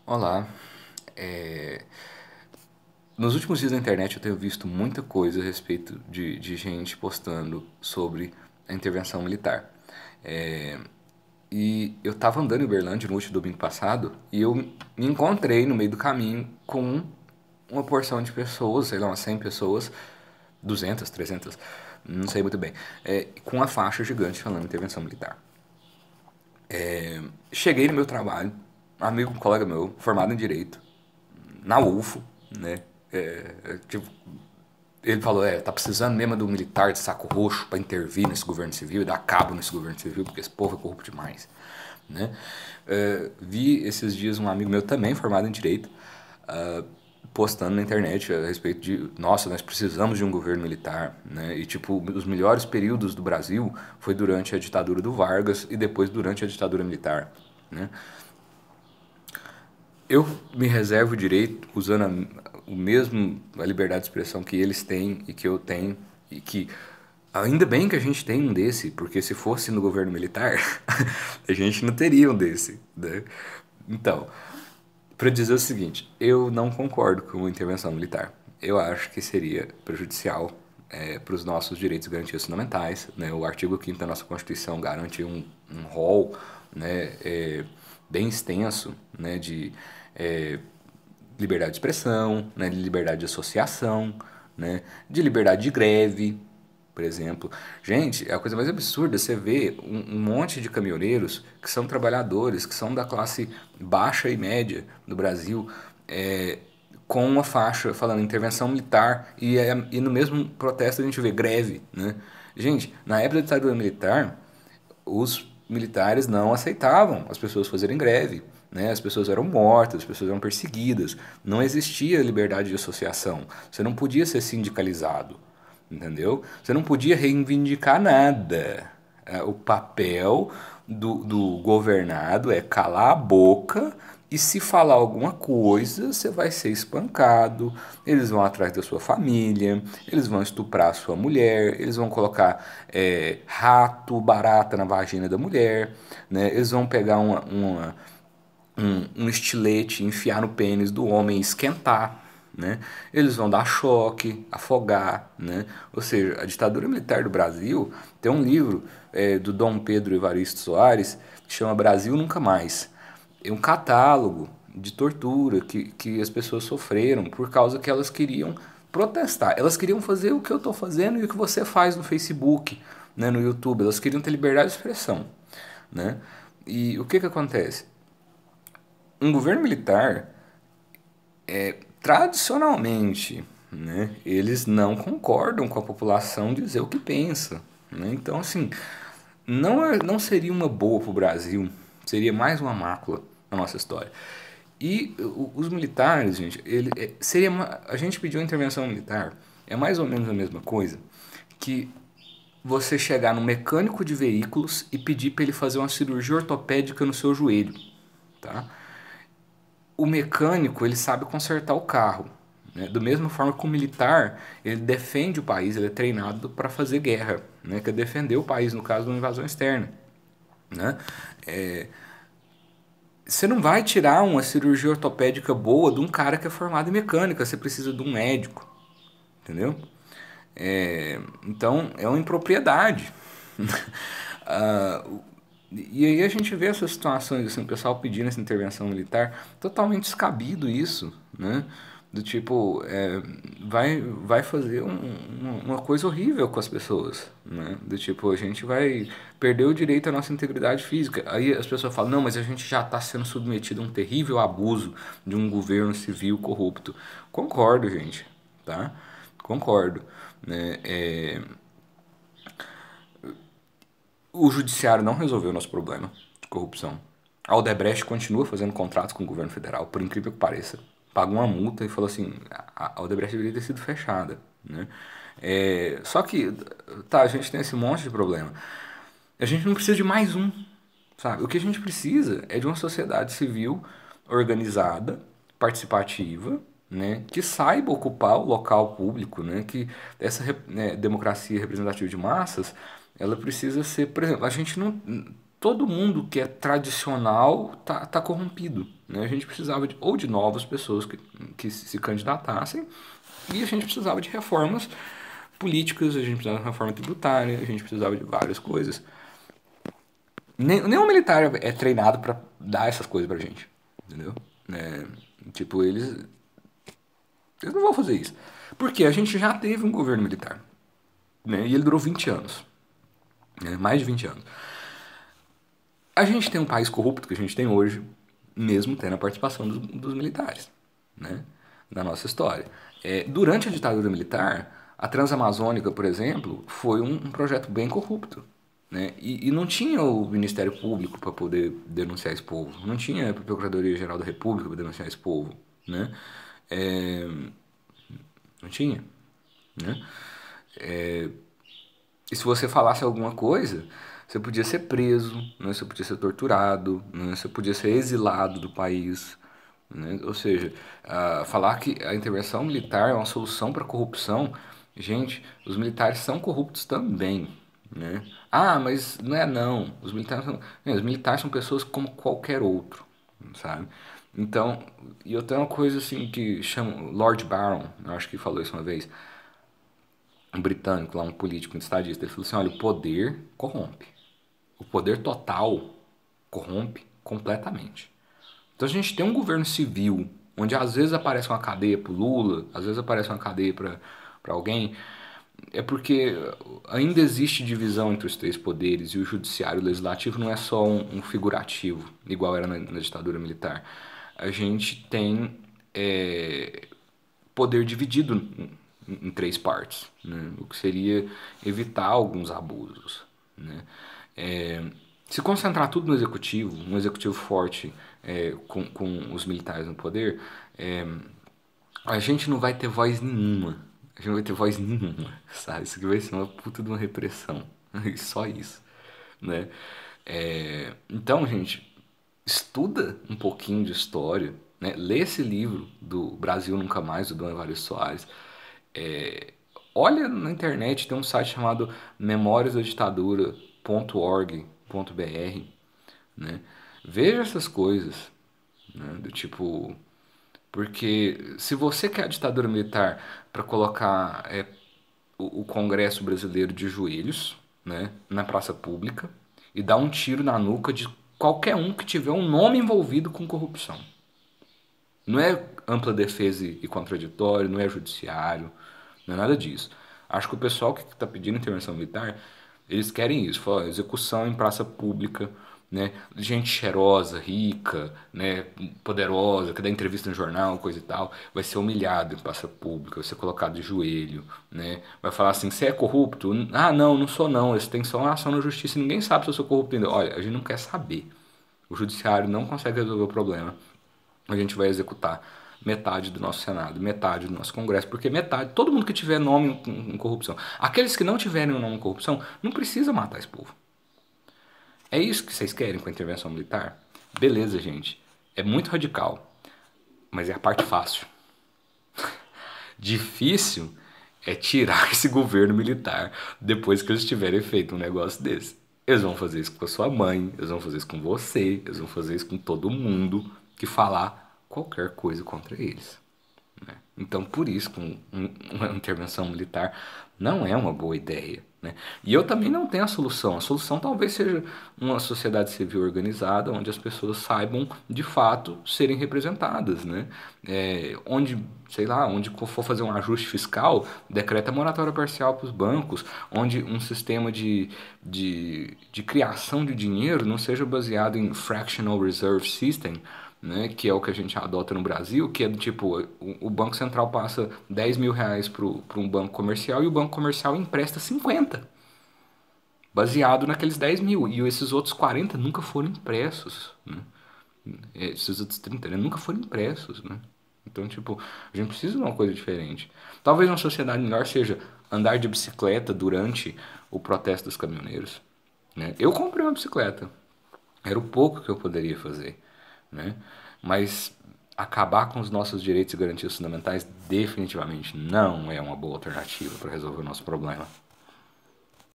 Olá. É, Nos últimos dias na internet eu tenho visto muita coisa a respeito de gente postando sobre a intervenção militar. É, E eu tava andando em Uberlândia no último domingo passado e eu me encontrei no meio do caminho com uma porção de pessoas, sei lá, umas 100 pessoas, 200, 300, não sei muito bem, com a faixa gigante falando intervenção militar. Cheguei no meu trabalho, amigo, um colega meu, formado em Direito, na UFO, né? Tipo, ele falou, tá precisando mesmo do militar de saco roxo para intervir nesse governo civil e dar cabo nesse governo civil, porque esse povo é corrupto demais, né? Vi esses dias um amigo meu também, formado em Direito, postando na internet a respeito de, nossa, nós precisamos de um governo militar, né? E tipo, os melhores períodos do Brasil foi durante a ditadura do Vargas e depois durante a ditadura militar, né? Eu me reservo o direito, usando a liberdade de expressão que eles têm e que eu tenho, e que ainda bem que a gente tem um desse, porque se fosse no governo militar, a gente não teria um desse, né? Então, para dizer o seguinte, eu não concordo com a intervenção militar. Eu acho que seria prejudicial para os nossos direitos e garantias fundamentais, né? O artigo 5º da nossa Constituição garante um rol, né, bem extenso, né, de é, liberdade de expressão, né, de liberdade de associação, né, de liberdade de greve, por exemplo. Gente, é a coisa mais absurda você ver um monte de caminhoneiros que são trabalhadores, que são da classe baixa e média do Brasil, com uma faixa falando intervenção militar e no mesmo protesto a gente vê greve, né? Gente, na época da ditadura militar, os militares não aceitavam as pessoas fazerem greve, né? As pessoas eram mortas, as pessoas eram perseguidas, não existia liberdade de associação, você não podia ser sindicalizado, entendeu? Você não podia reivindicar nada. O papel do governado é calar a boca e se falar alguma coisa, você vai ser espancado, eles vão atrás da sua família, eles vão estuprar a sua mulher, eles vão colocar rato, barata na vagina da mulher, né? Eles vão pegar um estilete, enfiar no pênis do homem e esquentar, né? Eles vão dar choque, afogar, né? Ou seja, a ditadura militar do Brasil tem um livro do Dom Pedro Evaristo Soares que chama Brasil Nunca Mais. É um catálogo de tortura que as pessoas sofreram por causa que elas queriam protestar. Elas queriam fazer o que eu estou fazendo e o que você faz no Facebook, né, no YouTube. Elas queriam ter liberdade de expressão, né? E o que que acontece? Um governo militar, tradicionalmente, né, eles não concordam com a população dizer o que pensa, né? Então, assim, não seria uma boa para o Brasil, seria mais uma mácula na nossa história. E os militares, gente, a gente pediu intervenção militar, é mais ou menos a mesma coisa que você chegar no mecânico de veículos e pedir para ele fazer uma cirurgia ortopédica no seu joelho, tá? O mecânico, ele sabe consertar o carro, né? Do mesma forma que o militar, ele defende o país, ele é treinado para fazer guerra, né? Que é defender o país no caso de uma invasão externa, né? Você não vai tirar uma cirurgia ortopédica boa de um cara que é formado em mecânica, você precisa de um médico, entendeu? Então é uma impropriedade. Ah, e aí a gente vê essas situações, assim, o pessoal pedindo essa intervenção militar, totalmente descabido isso, né? Do tipo, vai fazer uma coisa horrível com as pessoas, né? Do tipo, a gente vai perder o direito à nossa integridade física. Aí as pessoas falam, não, mas a gente já está sendo submetido a um terrível abuso de um governo civil corrupto. Concordo, gente, tá? Concordo, né? O judiciário não resolveu o nosso problema de corrupção. A Odebrecht continua fazendo contratos com o governo federal, por incrível que pareça. Pagou uma multa e falou assim, a Odebrecht deveria ter sido fechada, né? Só que, tá, a gente tem esse monte de problema. A gente não precisa de mais um, sabe? O que a gente precisa é de uma sociedade civil organizada, participativa, né, que saiba ocupar o local público, né, que essa, né, democracia representativa de massas, ela precisa ser, por exemplo, a gente não todo mundo que é tradicional tá corrompido, né? A gente precisava ou de novas pessoas que se candidatassem, e a gente precisava de reformas políticas, a gente precisava de reforma tributária, a gente precisava de várias coisas. Nenhum militar é treinado para dar essas coisas pra gente, entendeu? É, tipo, eles não vão fazer isso. Porque a gente já teve um governo militar, né? E ele durou 20 anos, né? Mais de 20 anos. A gente tem um país corrupto que a gente tem hoje, mesmo tendo a participação dos militares, né? Na nossa história. Durante a ditadura militar, a Transamazônica, por exemplo, foi um projeto bem corrupto, né? E não tinha o Ministério Público para poder denunciar esse povo, não tinha a Procuradoria-Geral da República para denunciar esse povo, né? É, não tinha, né? E se você falasse alguma coisa, você podia ser preso, né? Você podia ser torturado, né? Você podia ser exilado do país, né? Ou seja, falar que a intervenção militar é uma solução para a corrupção, gente, os militares são corruptos também, né? Ah, mas não é não. Os militares são pessoas como qualquer outro, sabe? Então, e eu tenho uma coisa assim que chama Lord Byron, eu acho que falou isso uma vez, um britânico lá, um político, um estadista, ele falou assim, olha, o poder corrompe. O poder total corrompe completamente. Então a gente tem um governo civil, onde às vezes aparece uma cadeia para o Lula, às vezes aparece uma cadeia para alguém, é porque ainda existe divisão entre os três poderes e o judiciário e o legislativo não é só um figurativo, igual era na ditadura militar. A gente tem poder dividido em três partes, né? O que seria evitar alguns abusos, né? É, se concentrar tudo no executivo, um executivo forte com os militares no poder, a gente não vai ter voz nenhuma. A gente não vai ter voz nenhuma, sabe? Isso aqui vai ser uma puta de uma repressão. Só isso, né? Então, gente, estuda um pouquinho de história, né? Lê esse livro do Brasil Nunca Mais, do Dom Evaristo Soares. É, olha na internet, tem um site chamado memoriasdaditadura.org.br, né? Veja essas coisas, né? Do tipo, porque se você quer a ditadura militar para colocar o Congresso brasileiro de joelhos, né, na praça pública e dar um tiro na nuca de qualquer um que tiver um nome envolvido com corrupção. Não é ampla defesa e contraditório, não é judiciário, não é nada disso. Acho que o pessoal que está pedindo intervenção militar, eles querem isso, fala, execução em praça pública, né? Gente cheirosa, rica, né? Poderosa, que dá entrevista no jornal, coisa e tal, vai ser humilhado em praça pública, vai ser colocado de joelho, né? Vai falar assim, você é corrupto? Ah, não, não sou não, eles têm só uma ação na justiça, ninguém sabe se eu sou corrupto ainda. Olha, a gente não quer saber. O judiciário não consegue resolver o problema. A gente vai executar metade do nosso Senado, metade do nosso Congresso, porque metade, todo mundo que tiver nome em corrupção, aqueles que não tiverem o nome em corrupção, não precisa matar esse povo. É isso que vocês querem com a intervenção militar? Beleza, gente. É muito radical, mas é a parte fácil. Difícil é tirar esse governo militar depois que eles tiverem feito um negócio desse. Eles vão fazer isso com a sua mãe, eles vão fazer isso com você, eles vão fazer isso com todo mundo que falar qualquer coisa contra eles, né? Então, por isso, uma intervenção militar não é uma boa ideia, né? E eu também não tenho a solução. A solução talvez seja uma sociedade civil organizada, onde as pessoas saibam, de fato, serem representadas, né? Onde, sei lá, onde for fazer um ajuste fiscal, decreta moratória parcial para os bancos, onde um sistema de criação de dinheiro não seja baseado em fractional reserve system, né, que é o que a gente adota no Brasil, que é do tipo, o Banco Central passa 10 mil reais para um banco comercial e o banco comercial empresta 50, baseado naqueles 10 mil, e esses outros 40 nunca foram impressos, né? Esses outros 30, né, nunca foram impressos, né? Então, tipo, a gente precisa de uma coisa diferente. Talvez uma sociedade melhor seja andar de bicicleta durante o protesto dos caminhoneiros, né? Eu comprei uma bicicleta, era o pouco que eu poderia fazer, né? Mas acabar com os nossos direitos e garantias fundamentais definitivamente não é uma boa alternativa para resolver o nosso problema.